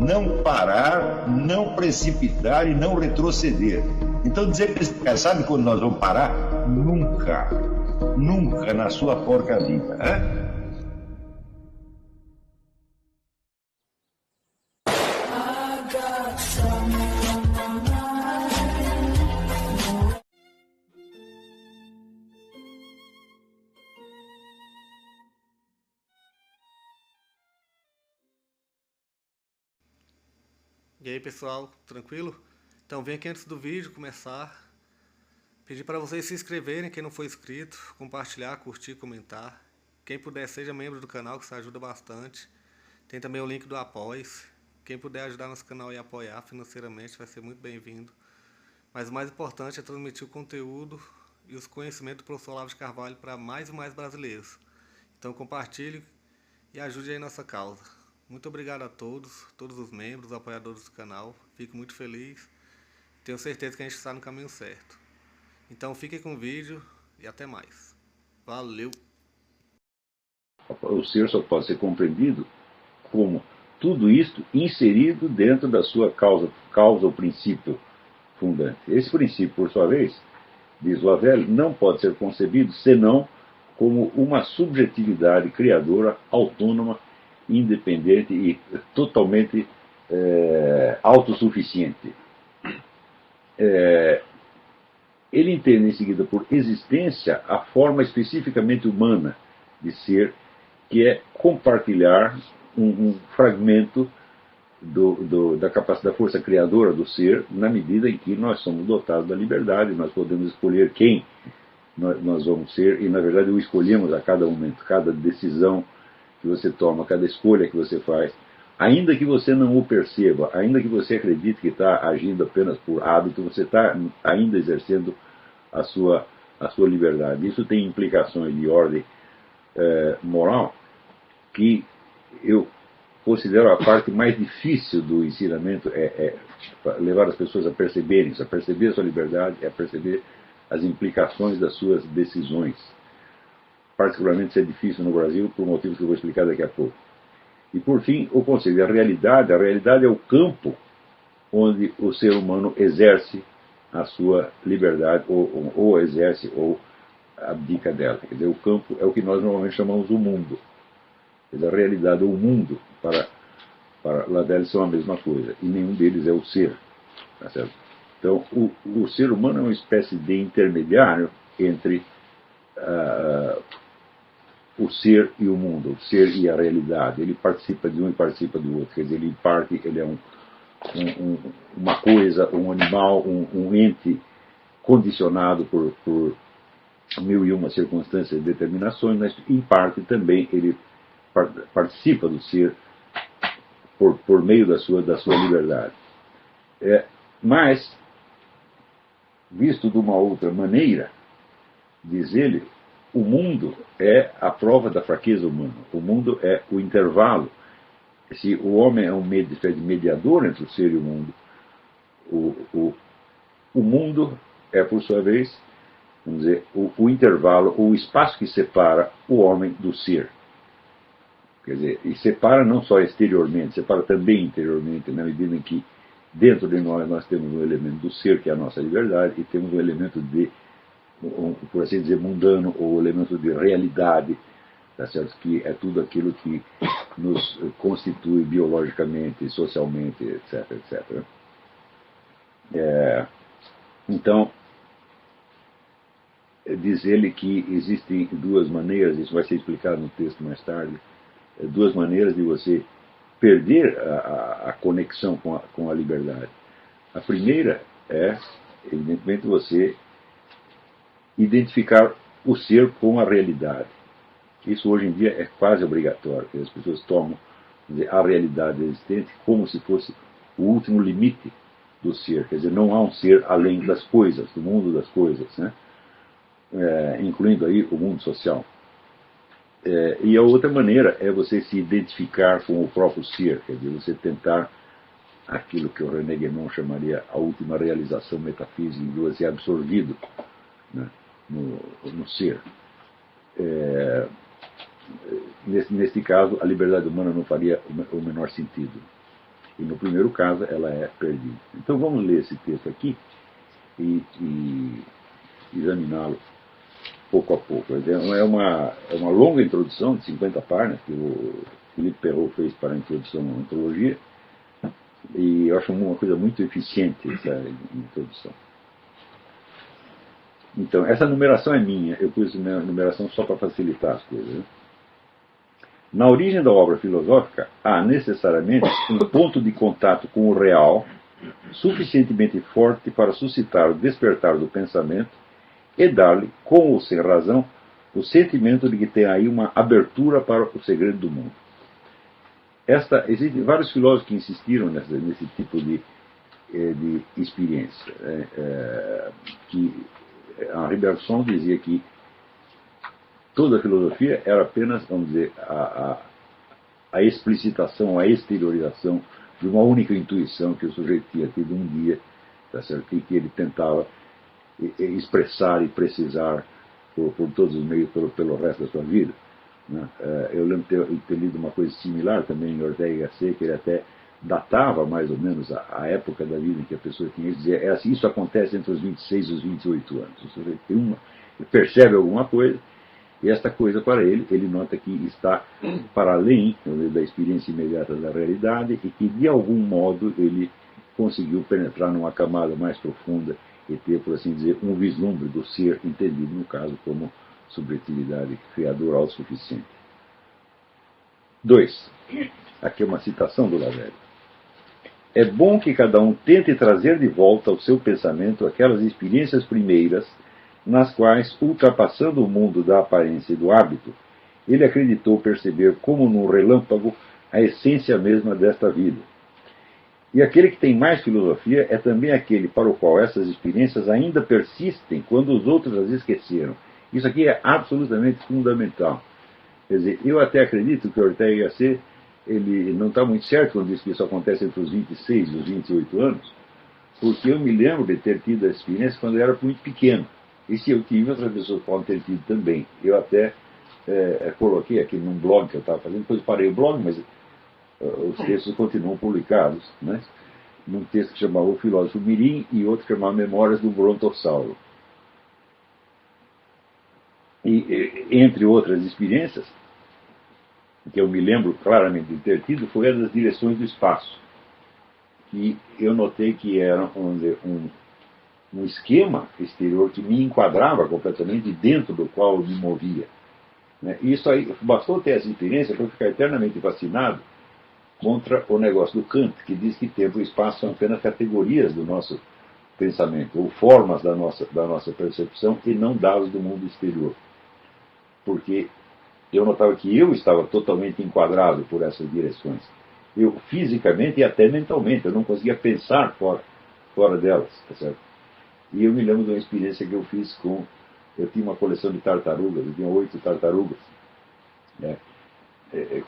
não parar, não precipitar e não retroceder. Então dizer para esse cara, sabe quando nós vamos parar? Nunca. Nunca na sua porca vida. Né? E aí pessoal, tranquilo? Então vem aqui antes do vídeo começar, pedir para vocês se inscreverem, quem não for inscrito, compartilhar, curtir, comentar. Quem puder seja membro do canal, que isso ajuda bastante. Tem também o link do Apoia-se. Quem puder ajudar nosso canal e apoiar financeiramente vai ser muito bem-vindo. Mas o mais importante é transmitir o conteúdo e os conhecimentos do professor Olavo de Carvalho para mais e mais brasileiros. Então compartilhe e ajude aí nossa causa. Muito obrigado a todos os membros, apoiadores do canal. Fico muito feliz. Tenho certeza que a gente está no caminho certo. Então fiquem com o vídeo e até mais. Valeu! O ser só pode ser compreendido como tudo isto inserido dentro da sua causa ou princípio fundante. Esse princípio, por sua vez, diz Lavelle, não pode ser concebido senão como uma subjetividade criadora, autônoma, independente e totalmente autossuficiente. Ele entende em seguida por existência a forma especificamente humana de ser, que é compartilhar um fragmento da capacidade da força criadora do ser, na medida em que nós somos dotados da liberdade, nós podemos escolher quem nós vamos ser, e na verdade o escolhemos a cada momento, cada decisão que você toma, cada escolha que você faz, ainda que você não o perceba, ainda que você acredite que está agindo apenas por hábito, você está ainda exercendo a sua liberdade. Isso tem implicações de ordem moral que eu considero a parte mais difícil do ensinamento, levar as pessoas a perceberem isso, a perceber a sua liberdade, a perceber as implicações das suas decisões. Particularmente isso é difícil no Brasil, por motivos que eu vou explicar daqui a pouco. E por fim, o conceito da realidade. A realidade é o campo onde o ser humano exerce a sua liberdade, ou exerce, ou abdica dela. Quer dizer, o campo é o que nós normalmente chamamos o mundo. Quer dizer, a realidade ou o mundo, para Lavelle, são a mesma coisa, e nenhum deles é o ser. Tá certo? Então, o ser humano é uma espécie de intermediário entre o ser e o mundo, o ser e a realidade. Ele participa de um e participa do outro. Quer dizer, ele, em parte, ele é uma coisa, um animal, um ente condicionado por mil e uma circunstâncias e determinações, mas, em parte, também ele participa do ser por meio da sua liberdade. Mas, visto de uma outra maneira, diz ele, o mundo é a prova da fraqueza humana. O mundo é o intervalo. Se o homem é um mediador entre o ser e o mundo, o mundo é, por sua vez, vamos dizer, o intervalo, o espaço que separa o homem do ser. Quer dizer, e separa não só exteriormente, separa também interiormente, na medida em que dentro de nós temos um elemento do ser, que é a nossa liberdade, e temos um elemento de, por assim dizer, mundano, ou elemento de realidade, tá certo? Que é tudo aquilo que nos constitui biologicamente, socialmente, etc. etc. Então, diz ele que existem duas maneiras, isso vai ser explicado no texto mais tarde, duas maneiras de você perder a conexão com a liberdade. A primeira é, evidentemente, você identificar o ser com a realidade. Isso hoje em dia é quase obrigatório, que as pessoas tomam, dizer, a realidade existente como se fosse o último limite do ser. Quer dizer, não há um ser além das coisas, do mundo das coisas, né? Incluindo aí o mundo social. E a outra maneira é você se identificar com o próprio ser, quer dizer, você tentar aquilo que o René Guénon chamaria a última realização metafísica, de você ser absorvido, né, no ser. Neste caso, a liberdade humana não faria o menor sentido. E no primeiro caso, ela é perdida. Então vamos ler esse texto aqui e examiná-lo pouco a pouco. É uma longa introdução de 50 páginas que o Philippe Perrault fez para a introdução à antologia, e eu acho uma coisa muito eficiente essa introdução. Então, essa numeração é minha, eu pus minha numeração só para facilitar as coisas. Né? Na origem da obra filosófica, há necessariamente um ponto de contato com o real suficientemente forte para suscitar o despertar do pensamento e dar-lhe, com ou sem razão, o sentimento de que tem aí uma abertura para o segredo do mundo. Existem vários filósofos que insistiram nesse tipo de experiência. Que Henri Bergson dizia que toda a filosofia era apenas, vamos dizer, a explicitação, a exteriorização de uma única intuição que o sujeito tinha tido um dia, tá certo? E que ele tentava expressar e precisar por todos os meios pelo resto da sua vida. Né? Eu lembro de ter lido uma coisa similar também em Ortega y Gasset, que ele até datava mais ou menos a época da vida em que a pessoa tinha. Ele dizia, assim, isso acontece entre os 26 e os 28 anos. O sujeito ele percebe alguma coisa, e esta coisa para ele nota que está para além da experiência imediata da realidade, e que de algum modo ele conseguiu penetrar numa camada mais profunda e ter, por assim dizer, um vislumbre do ser entendido, no caso, como subjetividade criadora autossuficiente. 2. Aqui é uma citação do Lavelle. É bom que cada um tente trazer de volta ao seu pensamento aquelas experiências primeiras nas quais, ultrapassando o mundo da aparência e do hábito, ele acreditou perceber como num relâmpago a essência mesma desta vida. E aquele que tem mais filosofia é também aquele para o qual essas experiências ainda persistem quando os outros as esqueceram. Isso aqui é absolutamente fundamental. Quer dizer, eu até acredito que Ortega y Gasset ele não está muito certo quando diz que isso acontece entre os 26 e os 28 anos, porque eu me lembro de ter tido essa experiência quando eu era muito pequeno. E se eu tive, outras pessoas podem ter tido também. Eu até coloquei aqui num blog que eu estava fazendo, depois parei o blog, mas os textos continuam publicados, né? Num texto que chamava O Filósofo Mirim e outro que chamava Memórias do Brontossauro. E, entre outras experiências, que eu me lembro claramente de ter tido, foi a das direções do espaço. Que eu notei que era, vamos dizer, um esquema exterior que me enquadrava completamente dentro do qual eu me movia. Né? E isso aí, bastou ter essa experiência para eu ficar eternamente fascinado contra o negócio do Kant, que diz que tempo e espaço são apenas categorias do nosso pensamento, ou formas da nossa percepção, e não dados do mundo exterior. Porque eu notava que eu estava totalmente enquadrado por essas direções. Eu, fisicamente e até mentalmente, eu não conseguia pensar fora delas. Tá certo? E eu me lembro de uma experiência que eu fiz eu tinha uma coleção de tartarugas, eu tinha 8 tartarugas. Né?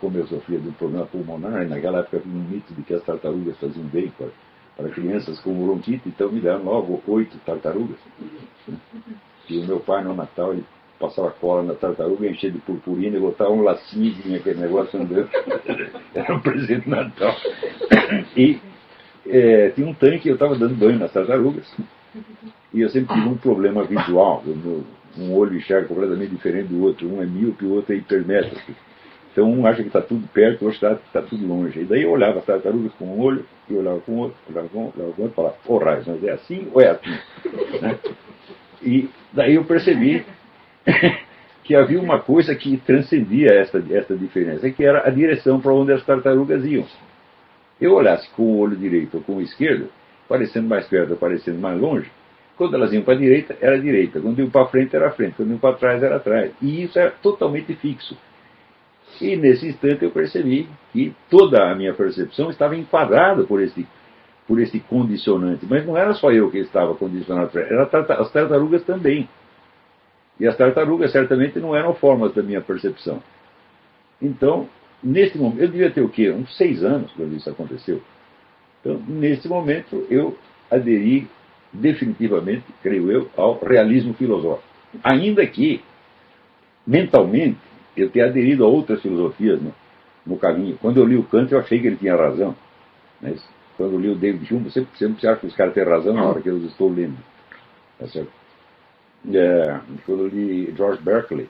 Como eu sofria de um problema pulmonar, e naquela época havia um mito de que as tartarugas faziam bem para crianças com bronquite, então me deram logo 8 tartarugas. E o meu pai, no Natal, ele passava cola na tartaruga, enchia de purpurina e botava um lacinho e vinha aquele negócio andando. Era um presente de Natal. E tinha um tanque, eu estava dando banho nas tartarugas, e eu sempre tive um problema visual. Um olho enxerga completamente diferente do outro, um é míope e o outro é hipermétrope. Então um acha que está tudo perto, o outro está tudo longe. E daí eu olhava as tartarugas com um olho, e olhava com o outro, olhava com o outro, e falava, raios, mas é assim ou é assim? Né? E daí eu percebi que havia uma coisa que transcendia esta diferença, que era a direção para onde as tartarugas iam. Eu olhasse com o olho direito ou com o esquerdo, parecendo mais perto ou parecendo mais longe, quando elas iam para a direita, era a direita, quando iam para a frente, era a frente, quando iam para trás, era atrás. E isso era totalmente fixo. E nesse instante eu percebi que toda a minha percepção estava enquadrada por esse condicionante. Mas não era só eu que estava condicionado, eram as tartarugas também. E as tartarugas certamente não eram formas da minha percepção. Então, nesse momento, eu devia ter o quê? Uns 6 anos quando isso aconteceu. Então, nesse momento, eu aderi definitivamente, creio eu, ao realismo filosófico. Ainda que, mentalmente, eu tenha aderido a outras filosofias no caminho. Quando eu li o Kant, eu achei que ele tinha razão. Mas, quando eu li o David Hume, sempre acha que os caras têm razão na hora que eu estou lendo. Tá certo? Quando eu li George Berkeley,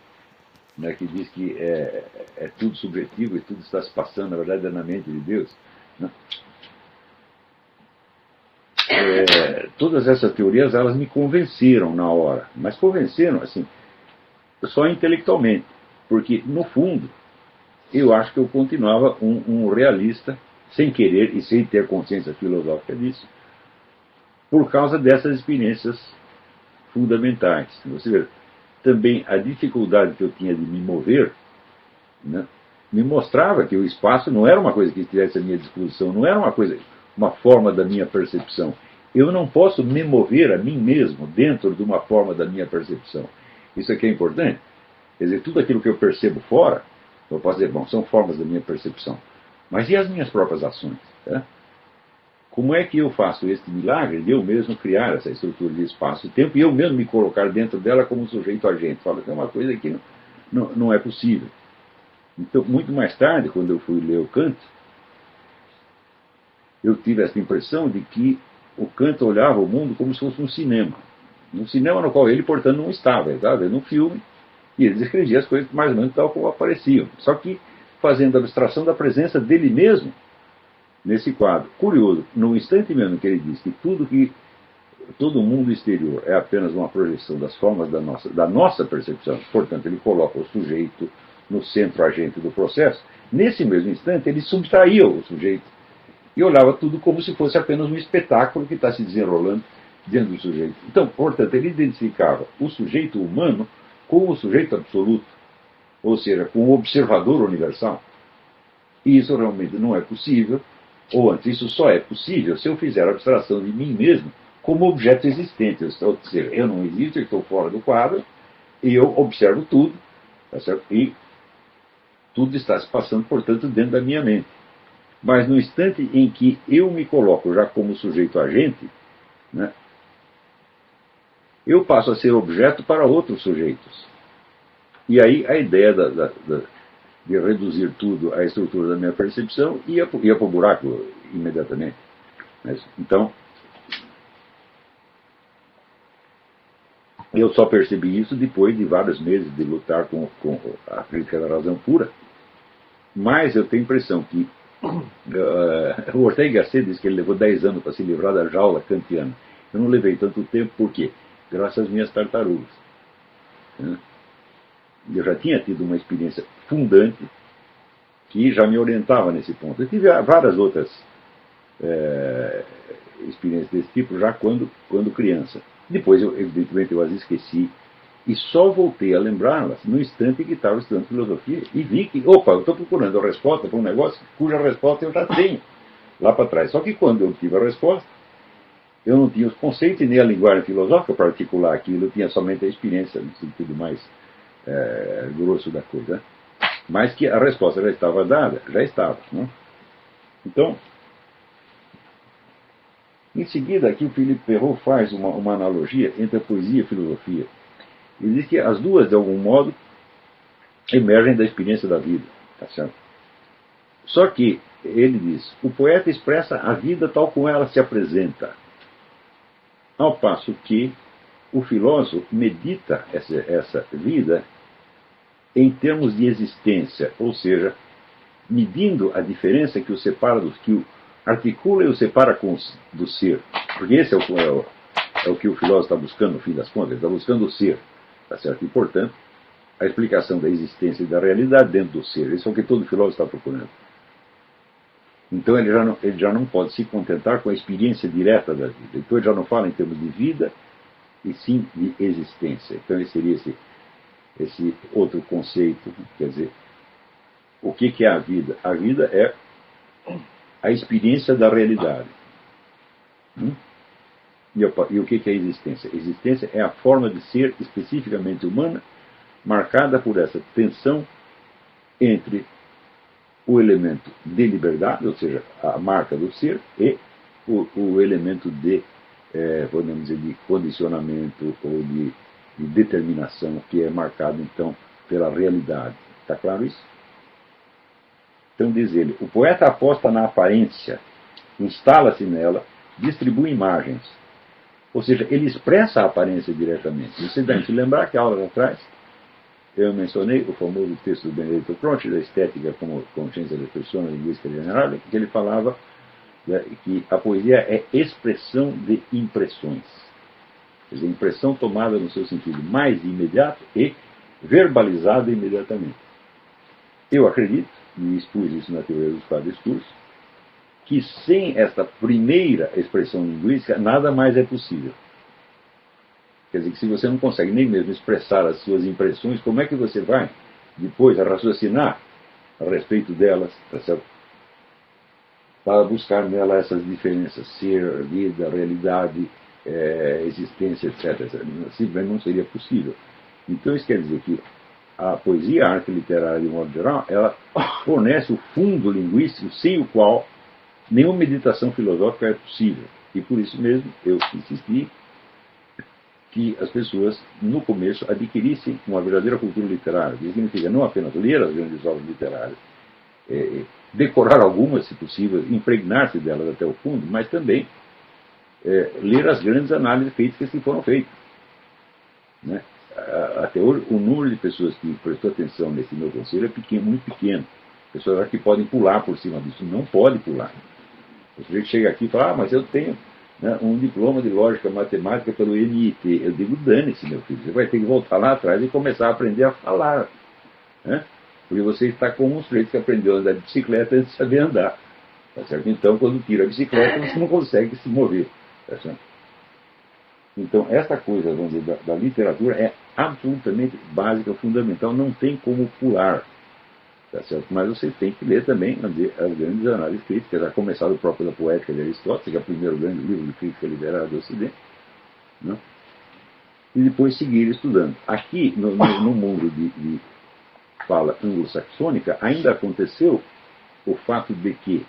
né, que diz que é tudo subjetivo e tudo está se passando, na verdade, é na mente de Deus. Né? Todas essas teorias, elas me convenceram na hora, mas convenceram, assim, só intelectualmente, porque, no fundo, eu acho que eu continuava um realista, sem querer e sem ter consciência filosófica disso, por causa dessas experiências fundamentais. Você vê, também a dificuldade que eu tinha de me mover, né, me mostrava que o espaço não era uma coisa que estivesse à minha disposição, não era uma forma da minha percepção. Eu não posso me mover a mim mesmo dentro de uma forma da minha percepção. Isso aqui é importante. Quer dizer, tudo aquilo que eu percebo fora, eu posso dizer, bom, são formas da minha percepção. Mas e as minhas próprias ações? Tá? Como é que eu faço este milagre de eu mesmo criar essa estrutura de espaço e tempo e eu mesmo me colocar dentro dela como sujeito agente? Fala que é uma coisa que não é possível. Então, muito mais tarde, quando eu fui ler o Kant, eu tive essa impressão de que o Kant olhava o mundo como se fosse um cinema. Um cinema no qual ele, portanto, não estava. Ele estava vendo um filme e ele descrevia as coisas mais ou menos tal como apareciam. Só que fazendo abstração da presença dele mesmo nesse quadro. Curioso, no instante mesmo que ele diz que todo o mundo exterior é apenas uma projeção das formas da nossa percepção, portanto, ele coloca o sujeito no centro agente do processo, nesse mesmo instante ele subtraía o sujeito e olhava tudo como se fosse apenas um espetáculo que está se desenrolando dentro do sujeito. Então, portanto, ele identificava o sujeito humano com o sujeito absoluto, ou seja, com o observador universal. E isso realmente não é possível, ou antes, isso só é possível se eu fizer a abstração de mim mesmo como objeto existente. Ou seja, eu não existo, eu estou fora do quadro, e eu observo tudo, tá certo? E tudo está se passando, portanto, dentro da minha mente. Mas no instante em que eu me coloco já como sujeito agente, né, eu passo a ser objeto para outros sujeitos. E aí a ideia de reduzir tudo à estrutura da minha percepção ia para o buraco imediatamente. Então, eu só percebi isso depois de vários meses de lutar com a crítica da razão pura. Mas eu tenho a impressão que o Ortega y Gasset diz que ele levou 10 anos para se livrar da jaula kantiana. Eu não levei tanto tempo, por quê? Graças às minhas tartarugas. Eu já tinha tido uma experiência fundante que já me orientava nesse ponto. Eu tive várias outras experiências desse tipo já quando criança. Depois, evidentemente, eu as esqueci e só voltei a lembrá-las no instante que estava estudando filosofia e vi que, eu estou procurando a resposta para um negócio cuja resposta eu já tenho lá para trás. Só que quando eu tive a resposta, eu não tinha os conceitos e nem a linguagem filosófica para articular aquilo, eu tinha somente a experiência no sentido mais grosso da coisa. Mas que a resposta já estava dada, já estava. Né? Então, em seguida, aqui o Philippe Perrault faz uma analogia entre a poesia e a filosofia. Ele diz que as duas, de algum modo, emergem da experiência da vida. Tá certo? Só que, ele diz, o poeta expressa a vida tal como ela se apresenta, ao passo que o filósofo medita essa vida em termos de existência, ou seja, medindo a diferença que o separa que o articula e o separa do ser. Porque esse é o que o filósofo está buscando, no fim das contas, ele está buscando o ser. Tá certo? E, portanto, a explicação da existência e da realidade dentro do ser. Isso é o que todo filósofo está procurando. Então ele já não pode se contentar com a experiência direta da vida. Então ele já não fala em termos de vida, e sim de existência. Então esse seria esse outro conceito. Quer dizer, o que é a vida? A vida é a experiência da realidade. E o que é a existência? A existência é a forma de ser especificamente humana, marcada por essa tensão entre o elemento de liberdade, ou seja, a marca do ser, e o elemento podemos dizer, de condicionamento ou de determinação, que é marcado, então, pela realidade. Está claro isso? Então, diz ele, o poeta aposta na aparência, instala-se nela, distribui imagens. Ou seja, ele expressa a aparência diretamente. Você deve se lembrar que aulas atrás eu mencionei o famoso texto do Benedetto Croce, da Estética como Consciência da Persona Linguística Generale, que ele falava que a poesia é expressão de impressões. Quer dizer, impressão tomada no seu sentido mais imediato e verbalizada imediatamente. Eu acredito, e expus isso na teoria dos quatro discursos, que sem esta primeira expressão linguística, nada mais é possível. Quer dizer, que se você não consegue nem mesmo expressar as suas impressões, como é que você vai depois raciocinar a respeito delas, tá certo? Para buscar nela essas diferenças, ser, vida, realidade, existência, etc. Simplesmente não seria possível. Então isso quer dizer que a poesia, a arte literária de modo geral, ela fornece o fundo linguístico sem o qual nenhuma meditação filosófica é possível. E por isso mesmo eu insisti que as pessoas, no começo, adquirissem uma verdadeira cultura literária. Isso significa não apenas ler as grandes obras literárias, decorar algumas, se possível, impregnar-se delas até o fundo, mas também ler as grandes análises críticas que foram feitas. Né? Até hoje, o número de pessoas que prestou atenção nesse meu conselho é pequeno, muito pequeno. Pessoas que podem pular por cima disso. Não pode pular. O sujeito chega aqui e fala, mas eu tenho um diploma de lógica matemática pelo NIT. Eu digo, dane-se, meu filho. Você vai ter que voltar lá atrás e começar a aprender a falar. Né? Porque você está como um sujeito que aprendeu a andar de bicicleta antes de saber andar. Tá certo? Então, quando tira a bicicleta, você não consegue se mover. Tá certo? Então, essa coisa, vamos dizer, da literatura é absolutamente básica, fundamental. Não tem como pular. Tá certo? Mas você tem que ler também as grandes análises críticas, a começar do próprio da Poética de Aristóteles, que é o primeiro grande livro de crítica literária do Ocidente, né? E depois seguir estudando. Aqui, no mundo de fala anglo-saxônica, ainda aconteceu o fato de que,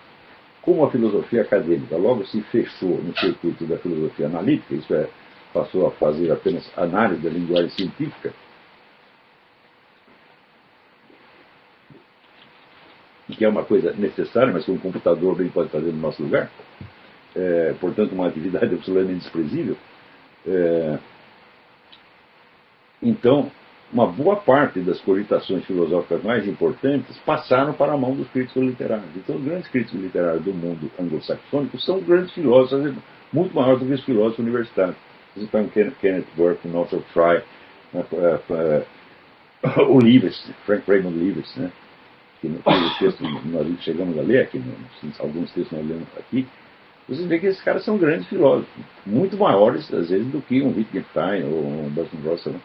como a filosofia acadêmica logo se fechou no circuito da filosofia analítica, isso é, passou a fazer apenas análise da linguagem científica, que é uma coisa necessária, mas que um computador bem pode fazer no nosso lugar, portanto uma atividade absolutamente desprezível. Então, uma boa parte das cogitações filosóficas mais importantes passaram para a mão dos críticos literários. Então, os grandes críticos literários do mundo anglo-saxônico são grandes filósofos, muito maiores do que os filósofos universitários. Você tem Kenneth Burke, Northrop Frye, o Leavis, Frank Raymond Leavis, né? Que no texto nós chegamos a ler aqui, alguns textos nós lemos aqui, vocês veem que esses caras são grandes filósofos, muito maiores, às vezes, do que um Wittgenstein ou um Bertrand Russell.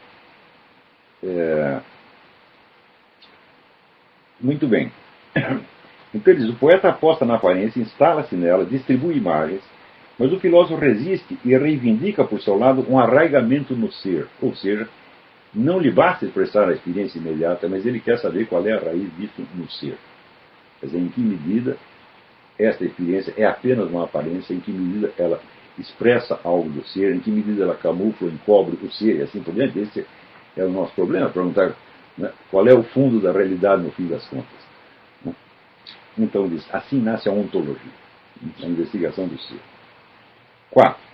Muito bem. Então ele diz, o poeta aposta na aparência, instala-se nela, distribui imagens, mas o filósofo resiste e reivindica por seu lado um arraigamento no ser, ou seja, não lhe basta expressar a experiência imediata, mas ele quer saber qual é a raiz disso no ser. Quer dizer, em que medida esta experiência é apenas uma aparência, em que medida ela expressa algo do ser, em que medida ela camufla, encobre o ser e assim por diante. Esse é o nosso problema, perguntar, né, qual é o fundo da realidade no fim das contas. Né? Então diz, assim nasce a ontologia, a investigação do ser. 4.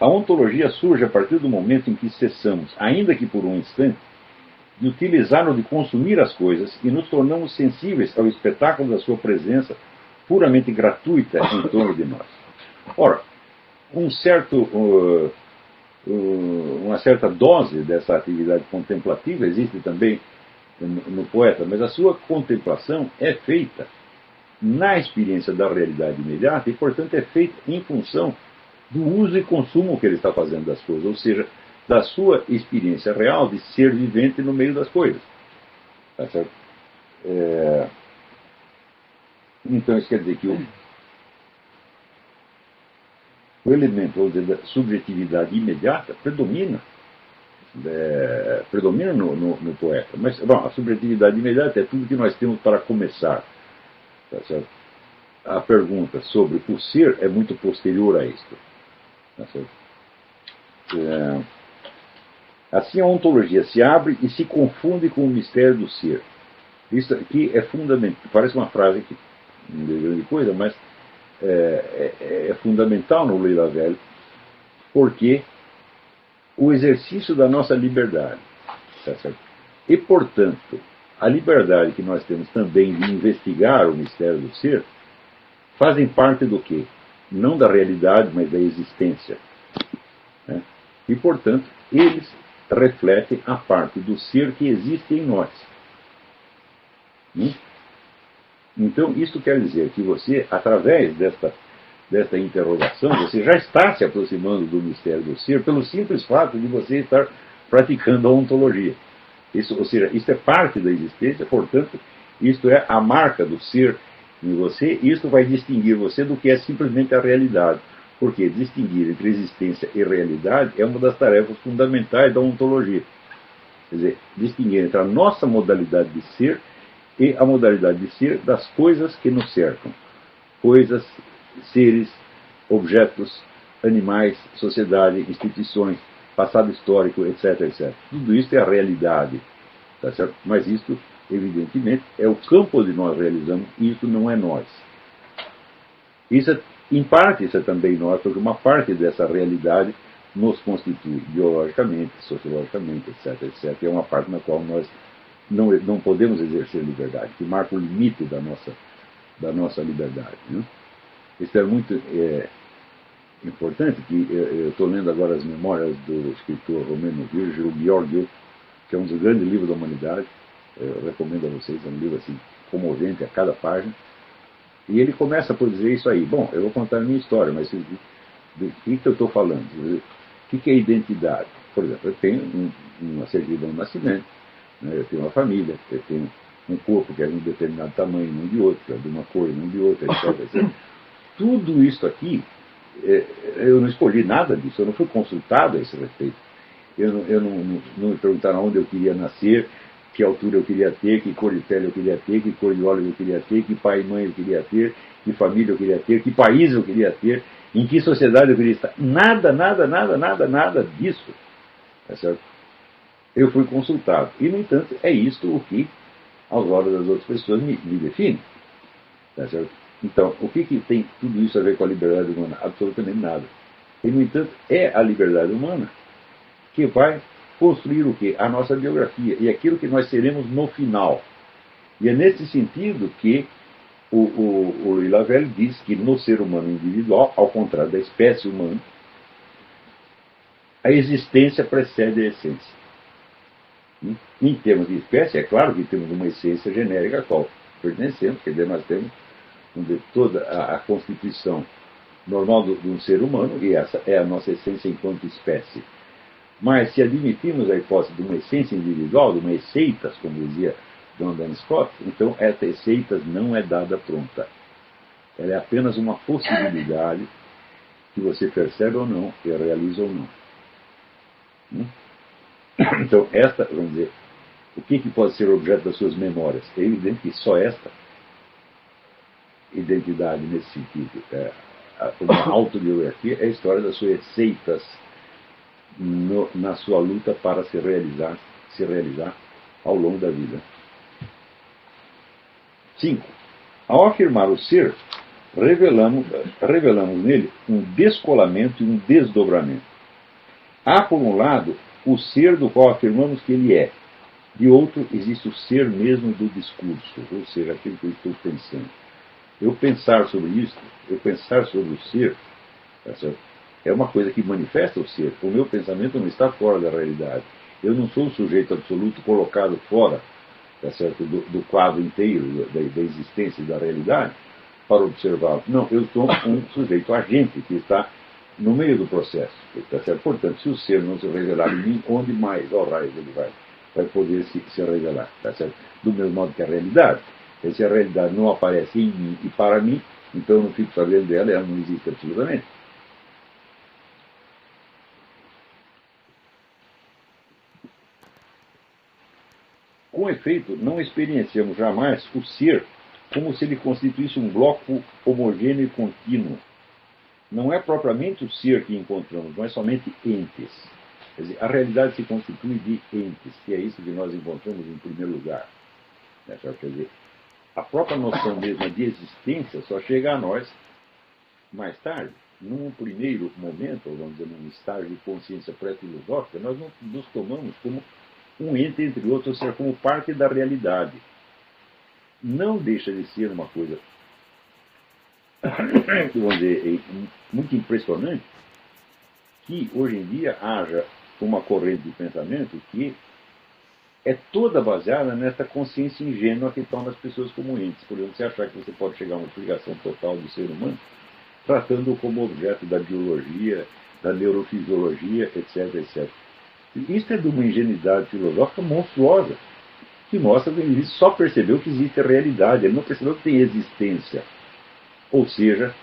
A ontologia surge a partir do momento em que cessamos, ainda que por um instante, de utilizar ou de consumir as coisas e nos tornamos sensíveis ao espetáculo da sua presença puramente gratuita em torno de nós. Ora, uma certa dose dessa atividade contemplativa existe também no poeta, mas a sua contemplação é feita na experiência da realidade imediata e, portanto, é feita em função do uso e consumo que ele está fazendo das coisas, ou seja, da sua experiência real de ser vivente no meio das coisas. Tá certo? Então isso quer dizer que o elemento, vamos dizer, da subjetividade imediata predomina no poeta. Mas, bom, a subjetividade imediata é tudo que nós temos para começar. Tá certo? A pergunta sobre o ser é muito posterior a isto. Tá certo? Assim a ontologia se abre e se confunde com o mistério do ser. Isso aqui é fundamental. Parece uma frase que não é grande coisa, mas é fundamental no Lei Lavelle, porque o exercício da nossa liberdade, tá certo? E, portanto, a liberdade que nós temos também de investigar o mistério do ser, fazem parte do quê? Não da realidade, mas da existência. Né? E, portanto, eles refletem a parte do ser que existe em nós. Então, isso quer dizer que você, através desta interrogação, você já está se aproximando do mistério do ser pelo simples fato de você estar praticando a ontologia. Isso, ou seja, isso é parte da existência, portanto, isto é a marca do ser em você, e isto vai distinguir você do que é simplesmente a realidade. Porque distinguir entre existência e realidade é uma das tarefas fundamentais da ontologia. Quer dizer, distinguir entre a nossa modalidade de ser e a modalidade de ser das coisas que nos cercam. Coisas, seres, objetos, animais, sociedade, instituições, passado histórico, etc, etc. Tudo isso é a realidade. Tá certo? Mas isto, evidentemente, é o campo onde nós realizamos, e isso não é nós. Isso é, em parte, isso é também nós, porque uma parte dessa realidade nos constitui biologicamente, sociologicamente, etc, etc. E é uma parte na qual nós não podemos exercer liberdade, que marca o limite da nossa liberdade. Né? Isso é muito importante, que eu estou lendo agora as memórias do escritor romeno Virgil Georgiou, que é um dos grandes livros da humanidade. Eu recomendo a vocês, é um livro assim, comovente a cada página. E ele começa por dizer isso aí. Bom, eu vou contar a minha história, mas do que eu estou falando? O que é identidade? Por exemplo, eu tenho uma certidão de nascimento, né? Eu tenho uma família, eu tenho um corpo que é de um determinado tamanho, não de outro, é de uma cor, não de outra, etc, etc. Tudo isso aqui, eu não escolhi nada disso, eu não fui consultado a esse respeito. Eu não me perguntaram onde eu queria nascer, que altura eu queria ter, que cor de pele eu queria ter, que cor de olhos eu queria ter, que pai e mãe eu queria ter, que família eu queria ter, que país eu queria ter, em que sociedade eu queria estar. Nada disso. Tá certo? Eu fui consultado. E, no entanto, é isto o que, aos olhos das outras pessoas, me define. Tá certo? Então, o que tem tudo isso a ver com a liberdade humana? Absolutamente nada. E, no entanto, é a liberdade humana que vai construir o quê? A nossa biografia e aquilo que nós seremos no final. E é nesse sentido que o Louis Lavelle diz que no ser humano individual, ao contrário da espécie humana, a existência precede a essência. Em termos de espécie, é claro que temos uma essência genérica a qual pertencemos, quer dizer, nós temos toda a constituição normal de um ser humano, e essa é a nossa essência enquanto espécie. Mas se admitirmos a hipótese de uma essência individual, de uma esseitas, como dizia John Duns Scott, então essa esseitas não é dada pronta. Ela é apenas uma possibilidade que você percebe ou não, e realiza ou não. Então, vamos dizer, o que pode ser objeto das suas memórias? É evidente que só esta identidade nesse sentido, uma autobiografia, é a história das suas esseitas na sua luta para se realizar ao longo da vida. 5. Ao afirmar o ser, revelamos nele um descolamento e um desdobramento. Há, por um lado, o ser do qual afirmamos que ele é. De outro, existe o ser mesmo do discurso, ou seja, aquilo que eu estou pensando. Eu pensar sobre isso, eu pensar sobre o ser, tá certo? É uma coisa que manifesta o ser. O meu pensamento não está fora da realidade. Eu não sou o sujeito absoluto colocado fora, tá certo, do quadro inteiro da existência e da realidade para observá-lo. Não, eu sou um sujeito agente que está no meio do processo. Tá certo? Portanto, se o ser não se revelar em mim, onde mais, ó raios, ele vai poder se revelar. Tá certo? Do mesmo modo que a realidade. E se a realidade não aparece em mim e para mim, então eu não fico sabendo dela, ela não existe absolutamente. Com efeito, não experienciamos jamais o ser como se ele constituísse um bloco homogêneo e contínuo. Não é propriamente o ser que encontramos, mas somente entes. Quer dizer, a realidade se constitui de entes, que é isso que nós encontramos em primeiro lugar. Quer dizer, a própria noção mesma de existência só chega a nós mais tarde, num primeiro momento, ou vamos dizer, num estágio de consciência pré-filosófica, nós não nos tomamos como um ente entre outros, ou seja, como parte da realidade. Não deixa de ser uma coisa, vamos dizer, muito impressionante que hoje em dia haja uma corrente de pensamento que é toda baseada nessa consciência ingênua que torna as pessoas como entes. Por exemplo, você achar que você pode chegar a uma explicação total do ser humano tratando-o como objeto da biologia, da neurofisiologia, etc, etc. E isso é de uma ingenuidade filosófica monstruosa, que mostra que ele só percebeu que existe a realidade, ele não percebeu que tem existência. Ou seja,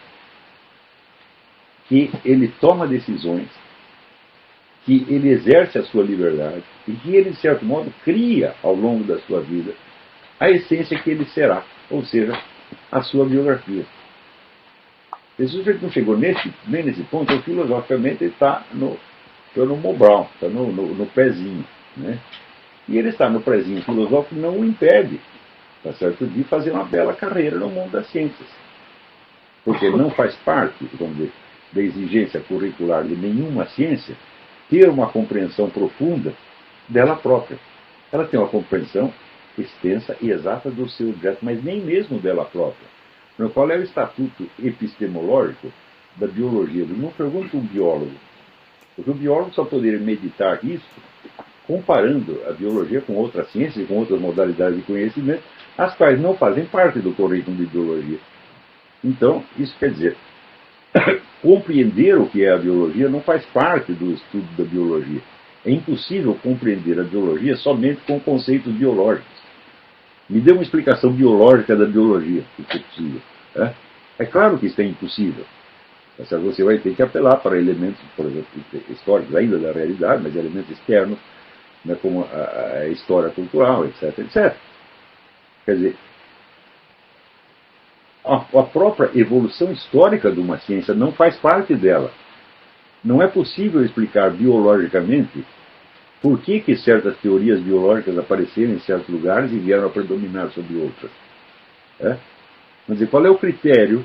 que ele toma decisões, que ele exerce a sua liberdade e que ele, de certo modo, cria ao longo da sua vida a essência que ele será, ou seja, a sua biografia. Se o sujeito não chegou nem nesse ponto, então, filosoficamente ele está no Mobral, está no pezinho. Né? E ele está no pezinho filosófico não o impede, tá certo, de fazer uma bela carreira no mundo das ciências. Porque não faz parte, vamos dizer, da exigência curricular de nenhuma ciência ter uma compreensão profunda dela própria. Ela tem uma compreensão extensa e exata do seu objeto, mas nem mesmo dela própria. No qual é o estatuto epistemológico da biologia? Eu não pergunto um biólogo, porque o biólogo só poderia meditar isso comparando a biologia com outras ciências e com outras modalidades de conhecimento, as quais não fazem parte do currículo de biologia. Então, isso quer dizer, compreender o que é a biologia não faz parte do estudo da biologia. É impossível compreender a biologia somente com conceitos biológicos. Me dê uma explicação biológica da biologia, se for possível. É claro que isso é impossível. Você vai ter que apelar para elementos, por exemplo, históricos ainda da realidade, mas elementos externos, né, como a história cultural, etc, etc. Quer dizer, a própria evolução histórica de uma ciência não faz parte dela. Não é possível explicar biologicamente por que certas teorias biológicas apareceram em certos lugares e vieram a predominar sobre outras. Vamos dizer, qual é o critério,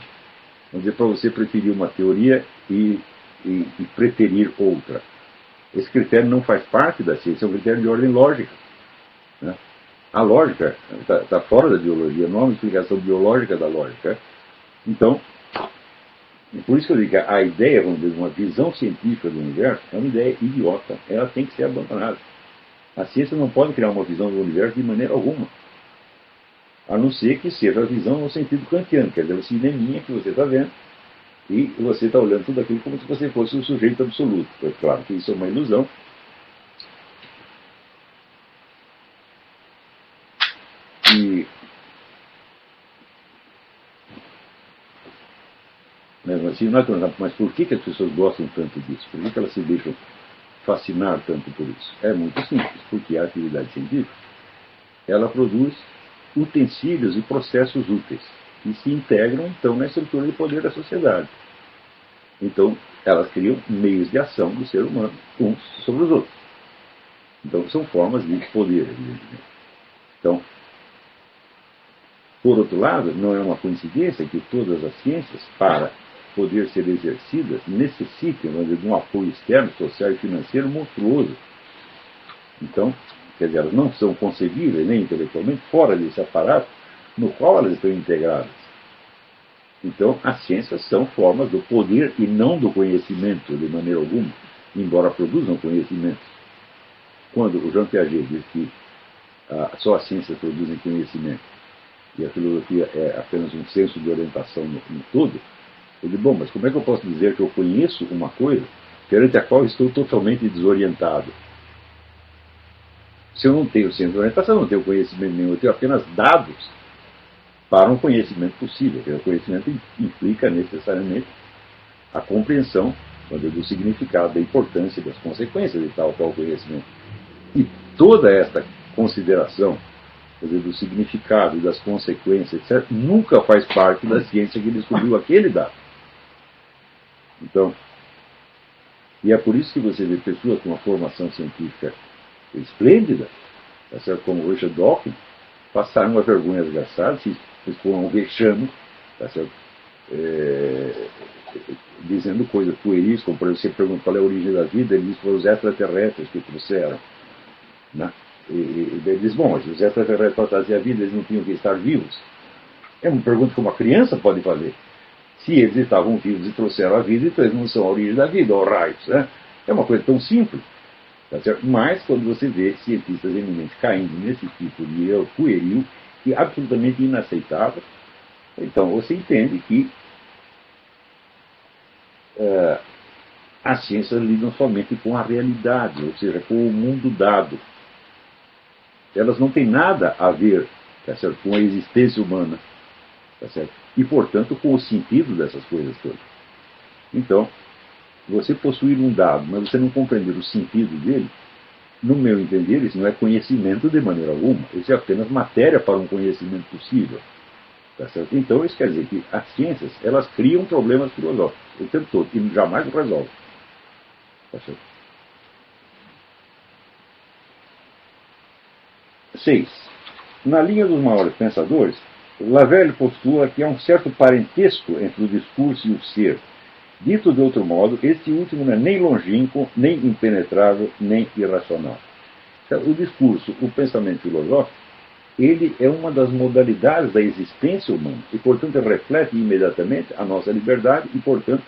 vamos dizer, para você preferir uma teoria e preferir outra? Esse critério não faz parte da ciência, é um critério de ordem lógica. Né? A lógica está fora da biologia, não há uma explicação biológica da lógica. Então, por isso que eu digo que a ideia, vamos dizer, de uma visão científica do universo é uma ideia idiota. Ela tem que ser abandonada. A ciência não pode criar uma visão do universo de maneira alguma. A não ser que seja a visão no sentido kantiano, quer dizer, o cineminha que você está vendo e você está olhando tudo aquilo como se você fosse um sujeito absoluto. É claro que isso é uma ilusão. Mas por que as pessoas gostam tanto disso? Por que elas se deixam fascinar tanto por isso? É muito simples, porque a atividade científica ela produz utensílios e processos úteis que se integram então na estrutura de poder da sociedade. Então, elas criam meios de ação do ser humano uns sobre os outros. Então, são formas de poder, evidentemente. Então, por outro lado, não é uma coincidência que todas as ciências, para poder ser exercidas, necessitem de um apoio externo, social e financeiro monstruoso. Então, quer dizer, elas não são concebíveis nem intelectualmente fora desse aparato no qual elas estão integradas. Então, as ciências são formas do poder e não do conhecimento, de maneira alguma, embora produzam conhecimento. Quando o Jean Piaget diz que só as ciências produzem conhecimento e a filosofia é apenas um senso de orientação no todo, eu digo, bom, mas como é que eu posso dizer que eu conheço uma coisa perante a qual estou totalmente desorientado? Se eu não tenho senso de orientação, eu não tenho conhecimento nenhum, eu tenho apenas dados para um conhecimento possível. O conhecimento implica necessariamente a compreensão do significado, da importância e das consequências de tal qual conhecimento. E toda esta consideração, quer dizer, do significado e das consequências, etc., nunca faz parte da ciência que descobriu aquele dado. Então, e é por isso que você vê pessoas com uma formação científica esplêndida, como Richard Dawkins, passaram uma vergonha desgraçada, se foram um vexame, dizendo coisas pueris, como por exemplo, você pergunta qual é a origem da vida, ele diz que foram os extraterrestres que trouxeram. Né? E ele diz, bom, mas os extraterrestres para trazer a vida, eles não tinham que estar vivos. É uma pergunta que uma criança pode fazer. Se eles estavam vivos e trouxeram a vida, então eles não são a origem da vida, ou raios. Né? É uma coisa tão simples. Tá certo? Mas quando você vê cientistas eminentes caindo nesse tipo de erro pueril e absolutamente inaceitável, então você entende que as ciências lidam somente com a realidade, ou seja, com o mundo dado. Elas não têm nada a ver, tá certo, com a existência humana, tá certo? E, portanto, com o sentido dessas coisas todas. Então, você possuir um dado, mas você não compreender o sentido dele, no meu entender, isso não é conhecimento de maneira alguma. Isso é apenas matéria para um conhecimento possível. Tá certo? Então, isso quer dizer que as ciências, elas criam problemas filosóficos o tempo todo e jamais o resolvem. Tá certo? 6. Na linha dos maiores pensadores, Lavelle postula que há um certo parentesco entre o discurso e o ser. Dito de outro modo, este último não é nem longínquo, nem impenetrável, nem irracional. Então, o discurso, o pensamento filosófico, ele é uma das modalidades da existência humana e, portanto, reflete imediatamente a nossa liberdade e, portanto,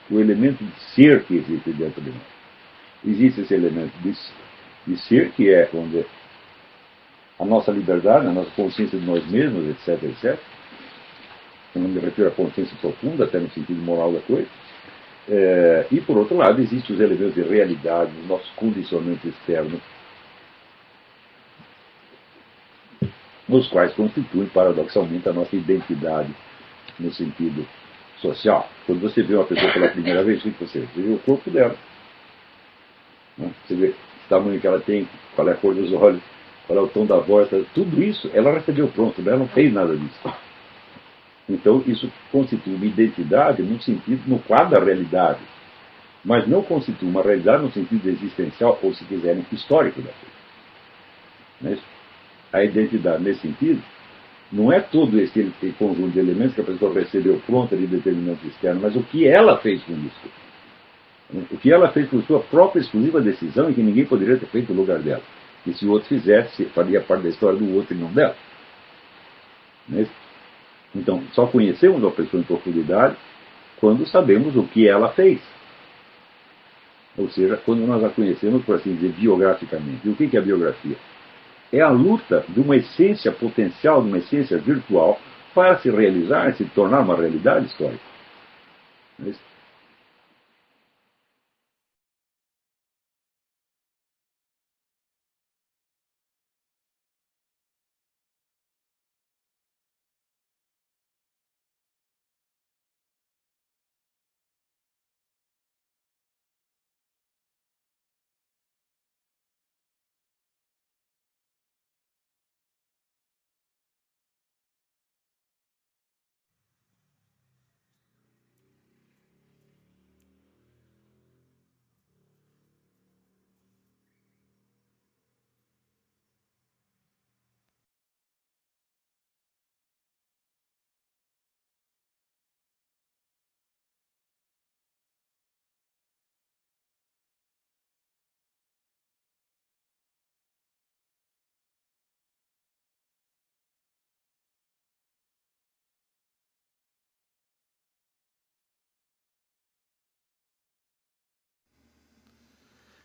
o elemento de ser que existe dentro de nós. Existe esse elemento de ser, que é, vamos dizer, a nossa liberdade, a nossa consciência de nós mesmos, etc, etc. Eu não me refiro à consciência profunda, até no sentido moral da coisa. E, por outro lado, existem os elementos de realidade, os nossos condicionantes externos, os quais constituem, paradoxalmente, a nossa identidade no sentido social. Quando você vê uma pessoa pela primeira vez, o que você vê? O corpo dela. Você vê o tamanho que ela tem, qual é a cor dos olhos, qual é o tom da voz, tudo isso ela recebeu pronto, ela não fez nada disso. Então isso constitui uma identidade no sentido, no quadro da realidade, mas não constitui uma realidade no sentido existencial, ou se quiserem, histórico da coisa. A identidade nesse sentido não é todo esse conjunto de elementos que a pessoa recebeu pronta de determinante externo, mas o que ela fez com isso. O que ela fez por sua própria exclusiva decisão e que ninguém poderia ter feito no lugar dela. E se o outro fizesse, faria parte da história do outro e não dela. Então, só conhecemos a pessoa em profundidade quando sabemos o que ela fez. Ou seja, quando nós a conhecemos, por assim dizer, biograficamente. E o que é a biografia? É a luta de uma essência potencial, de uma essência virtual, para se realizar, se tornar uma realidade histórica.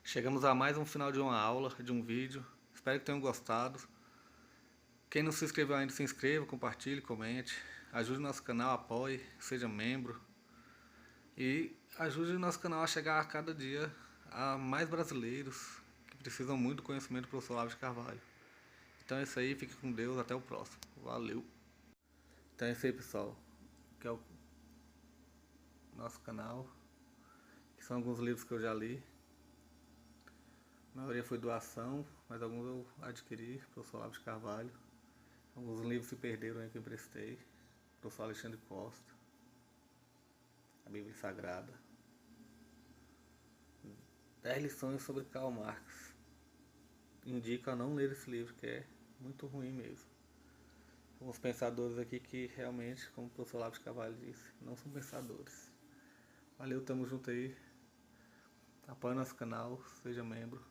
Chegamos a mais um final de uma aula, de um vídeo. Espero que tenham gostado. Quem não se inscreveu ainda, se inscreva, compartilhe, comente. Ajude o nosso canal, apoie, seja membro. E ajude o nosso canal a chegar a cada dia a mais brasileiros que precisam muito do conhecimento do professor Olavo de Carvalho. Então é isso aí, fique com Deus, até o próximo. Valeu! Então é isso aí, pessoal. Que é o nosso canal. Que são alguns livros que eu já li. A maioria foi doação, mas alguns eu adquiri, professor Olavo de Carvalho. Alguns livros se perderam aí que eu emprestei, professor Alexandre Costa, a Bíblia Sagrada. 10 lições sobre Karl Marx. Indico a não ler esse livro, que é muito ruim mesmo. uns pensadores aqui que realmente, como o professor Olavo de Carvalho disse, não são pensadores. Valeu, tamo junto aí. Apoie nosso canal, seja membro.